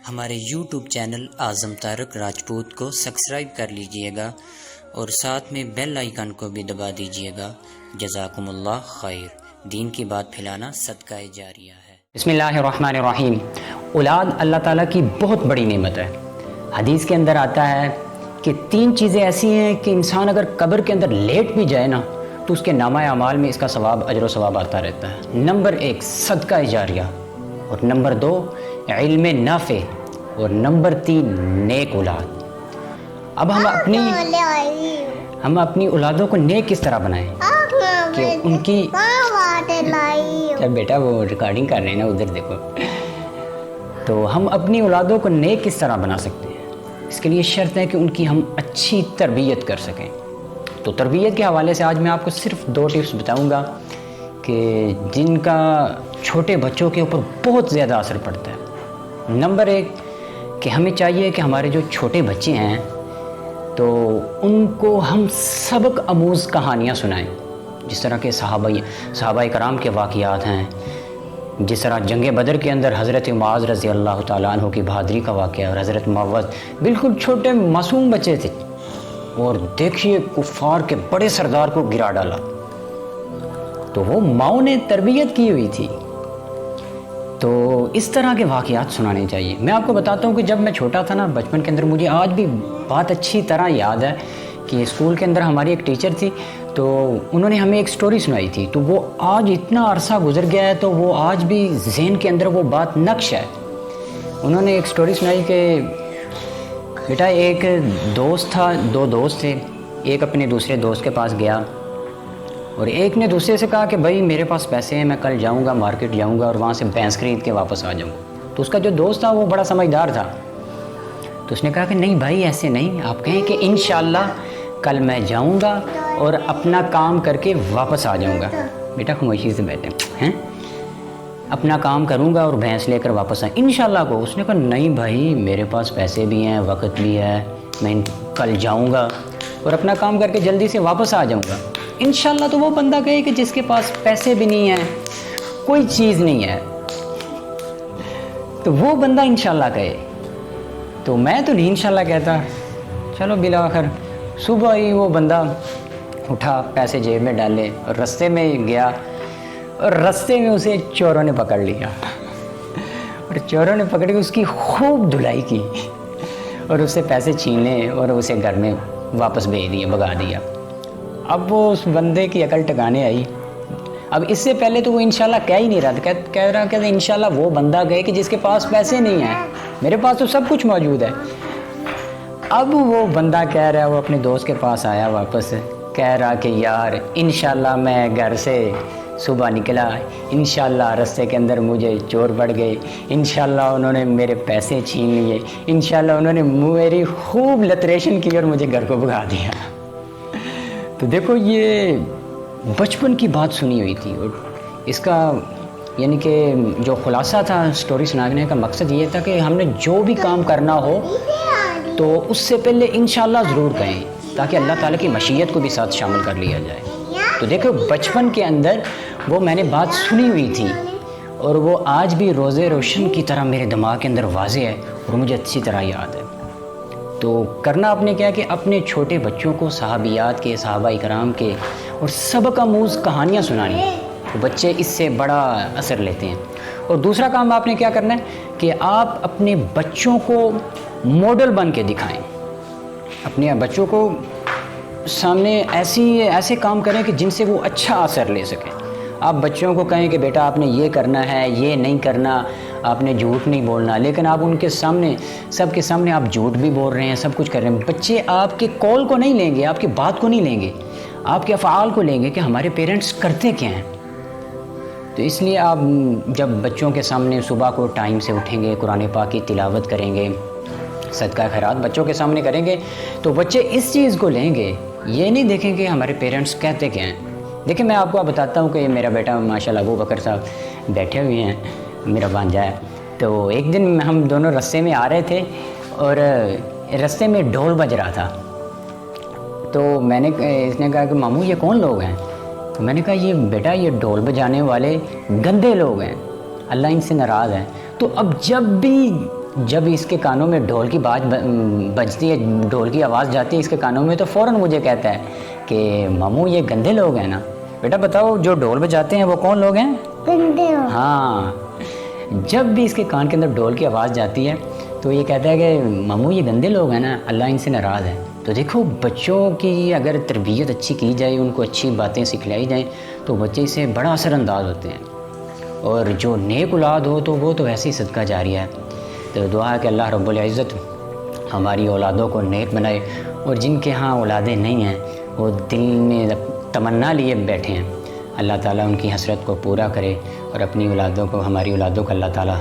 ہمارے YouTube channel اعظم طارق راجپوت کو subscribe کر لیجئے گا اور ساتھ میں بیل آئیکن کو بھی دبا دیجئے گا۔ جزاکم اللہ خیر۔ دین کی بات پھیلانا صدقہ جاریہ ہے۔ بسم اللہ الرحمن الرحیم۔ اولاد اللہ تعالیٰ کی بہت بڑی نعمت ہے۔ حدیث کے اندر آتا ہے کہ 3 چیزیں ایسی ہیں کہ انسان اگر قبر کے اندر لیٹ بھی جائے نا تو اس کے نامہ اعمال میں اس کا ثواب، اجر و ثواب آتا رہتا ہے۔ نمبر 1 صدقہ جاریہ، اور نمبر 2 علم نافع، اور نمبر 3 نیک اولاد۔ اب ہم اپنی اولادوں کو نیک کس طرح بنائیں کہ ان کی بیٹا وہ ریکارڈنگ کر رہے ہیں نا، ادھر دیکھو۔ تو ہم اپنی اولادوں کو نیک کس طرح بنا سکتے ہیں؟ اس کے لیے شرط ہے کہ ان کی ہم اچھی تربیت کر سکیں۔ تو تربیت کے حوالے سے آج میں آپ کو صرف 2 ٹپس بتاؤں گا کہ جن کا چھوٹے بچوں کے اوپر بہت زیادہ اثر پڑتا ہے۔ نمبر 1 کہ ہمیں چاہیے کہ ہمارے جو چھوٹے بچے ہیں تو ان کو ہم سبق آموز کہانیاں سنائیں، جس طرح کے صحابہ کرام کے واقعات ہیں، جس طرح جنگ بدر کے اندر حضرت معاذ رضی اللہ تعالیٰ عنہ کی بہادری کا واقعہ، اور حضرت معاذ بالکل چھوٹے معصوم بچے تھے اور دیکھیے کفار کے بڑے سردار کو گرا ڈالا، تو وہ ماؤں نے تربیت کی ہوئی تھی۔ تو اس طرح کے واقعات سنانے چاہیے۔ میں آپ کو بتاتا ہوں کہ جب میں چھوٹا تھا نا، بچپن کے اندر، مجھے آج بھی بات اچھی طرح یاد ہے کہ اسکول کے اندر ہماری ایک ٹیچر تھی، تو انہوں نے ہمیں ایک سٹوری سنائی تھی، تو وہ آج اتنا عرصہ گزر گیا ہے تو وہ آج بھی ذہن کے اندر وہ بات نقش ہے۔ انہوں نے ایک سٹوری سنائی کہ بیٹا ایک دوست تھا، 2 دوست تھے، ایک اپنے دوسرے دوست کے پاس گیا اور ایک نے دوسرے سے کہا کہ بھائی میرے پاس پیسے ہیں، میں کل جاؤں گا، مارکیٹ جاؤں گا اور وہاں سے بھینس خرید کے واپس آ جاؤں گا۔ تو اس کا جو دوست تھا وہ بڑا سمجھدار تھا، تو اس نے کہا کہ نہیں بھائی ایسے نہیں، آپ کہیں کہ انشاءاللہ کل میں جاؤں گا اور اپنا کام کر کے واپس آ جاؤں گا۔ بیٹا خاموشی سے بیٹھے ہیں، اپنا کام کروں گا اور بھینس لے کر واپس آئیں انشاءاللہ کو۔ اس نے کہا نہیں بھائی میرے پاس پیسے بھی ہیں، وقت بھی ہے، میں کل جاؤں گا اور اپنا کام کر کے جلدی سے واپس آ جاؤں گا انشاءاللہ۔ تو وہ بندہ کہے کہ جس کے پاس پیسے بھی نہیں ہیں، کوئی چیز نہیں ہے، تو وہ بندہ انشاءاللہ کہے، تو میں تو نہیں انشاءاللہ کہتا۔ چلو بالآخر صبح ہی وہ بندہ اٹھا، پیسے جیب میں ڈالے اور رستے میں گیا، اور رستے میں اسے چوروں نے پکڑ لیا، اور چوروں نے پکڑ کے اس کی خوب دھلائی کی اور اس سے پیسے چھینے اور اسے گھر میں واپس بھیج دیا، بھگا دیا۔ اب وہ اس بندے کی عقل ٹکانے آئی۔ اب اس سے پہلے تو وہ انشاءاللہ کہہ ہی نہیں رہا تھا، کہہ رہا کہ انشاءاللہ وہ بندہ گئے کہ جس کے پاس پیسے نہیں ہیں، میرے پاس تو سب کچھ موجود ہے۔ اب وہ بندہ کہہ رہا ہے، وہ اپنے دوست کے پاس آیا واپس، کہہ رہا کہ یار انشاءاللہ میں گھر سے صبح نکلا، انشاءاللہ رستے کے اندر مجھے چور پڑ گئے، انشاءاللہ انہوں نے میرے پیسے چھین لیے، انشاءاللہ انہوں نے میری خوب لتریشن کی اور مجھے گھر کو بھگا دیا۔ تو دیکھو یہ بچپن کی بات سنی ہوئی تھی، اور اس کا یعنی کہ جو خلاصہ تھا سٹوری سنانے کا مقصد یہ تھا کہ ہم نے جو بھی کام کرنا ہو تو اس سے پہلے انشاءاللہ ضرور کہیں، تاکہ اللہ تعالیٰ کی مشیت کو بھی ساتھ شامل کر لیا جائے۔ تو دیکھو بچپن کے اندر وہ میں نے بات سنی ہوئی تھی، اور وہ آج بھی روزے روشن کی طرح میرے دماغ کے اندر واضح ہے اور مجھے اچھی طرح یاد ہے۔ تو کرنا آپ نے کیا کہ اپنے چھوٹے بچوں کو صحابیات کے، صحابہ کرام کے اور سبق آموز کہانیاں سنانی، تو بچے اس سے بڑا اثر لیتے ہیں۔ اور دوسرا کام آپ نے کیا کرنا ہے کہ آپ اپنے بچوں کو ماڈل بن کے دکھائیں، اپنے بچوں کو سامنے ایسے کام کریں کہ جن سے وہ اچھا اثر لے سکیں۔ آپ بچوں کو کہیں کہ بیٹا آپ نے یہ کرنا ہے، یہ نہیں کرنا، آپ نے جھوٹ نہیں بولنا، لیکن آپ ان کے سامنے، سب کے سامنے آپ جھوٹ بھی بول رہے ہیں، سب کچھ کر رہے ہیں۔ بچے آپ کے قول کو نہیں لیں گے، آپ کی بات کو نہیں لیں گے، آپ کے افعال کو لیں گے کہ ہمارے پیرنٹس کرتے کیا ہیں۔ تو اس لیے آپ جب بچوں کے سامنے صبح کو ٹائم سے اٹھیں گے، قرآن پاک کی تلاوت کریں گے، صدقہ خیرات بچوں کے سامنے کریں گے، تو بچے اس چیز کو لیں گے، یہ نہیں دیکھیں گے ہمارے پیرنٹس کہتے کیا ہیں۔ دیکھیں میں آپ کو بتاتا ہوں کہ میرا بیٹا ماشاءاللہ ابو بکر صاحب بیٹھے ہوئے ہیں، میرا بھانجا ہے۔ تو ایک دن ہم دونوں رستے میں آ رہے تھے اور رستے میں ڈھول بج رہا تھا، تو اس نے کہا کہ ماموں یہ کون لوگ ہیں؟ تو میں نے کہا یہ بیٹا یہ ڈھول بجانے والے گندے لوگ ہیں، اللہ ان سے ناراض ہے۔ تو اب جب بھی جب اس کے کانوں میں ڈھول کی بات بجتی ہے، ڈھول کی آواز جاتی ہے اس کے کانوں میں، تو فوراً مجھے کہتا ہے کہ ماموں یہ گندے لوگ ہیں نا۔ بیٹا بتاؤ جو ڈھول بجاتے ہیں وہ کون لوگ ہیں؟ گندے ہو۔ ہاں، جب بھی اس کے کان کے اندر ڈھول کی آواز جاتی ہے تو یہ کہتا ہے کہ ماموں یہ گندے لوگ ہیں نا، اللہ ان سے ناراض ہے۔ تو دیکھو بچوں کی اگر تربیت اچھی کی جائے، ان کو اچھی باتیں سکھلائی جائیں تو بچے سے بڑا اثر انداز ہوتے ہیں، اور جو نیک اولاد ہو تو وہ تو ایسے ہی صدقہ جاریہ ہے۔ تو دعا ہے کہ اللہ رب العزت ہماری اولادوں کو نیک بنائے، اور جن کے ہاں اولادیں نہیں ہیں وہ دل میں تمنا لیے بیٹھے ہیں، اللہ تعالیٰ ان کی حسرت کو پورا کرے اور اپنی اولادوں کو، ہماری اولادوں کو اللہ تعالیٰ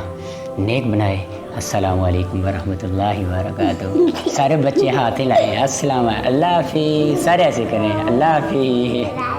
نیک بنائے۔ السلام علیکم ورحمۃ اللہ وبرکاتہ۔ سارے بچے ہاتھ لائیں، السلام علیکم، اللہ حافظ، سارے ایسے کریں، اللہ حافظ۔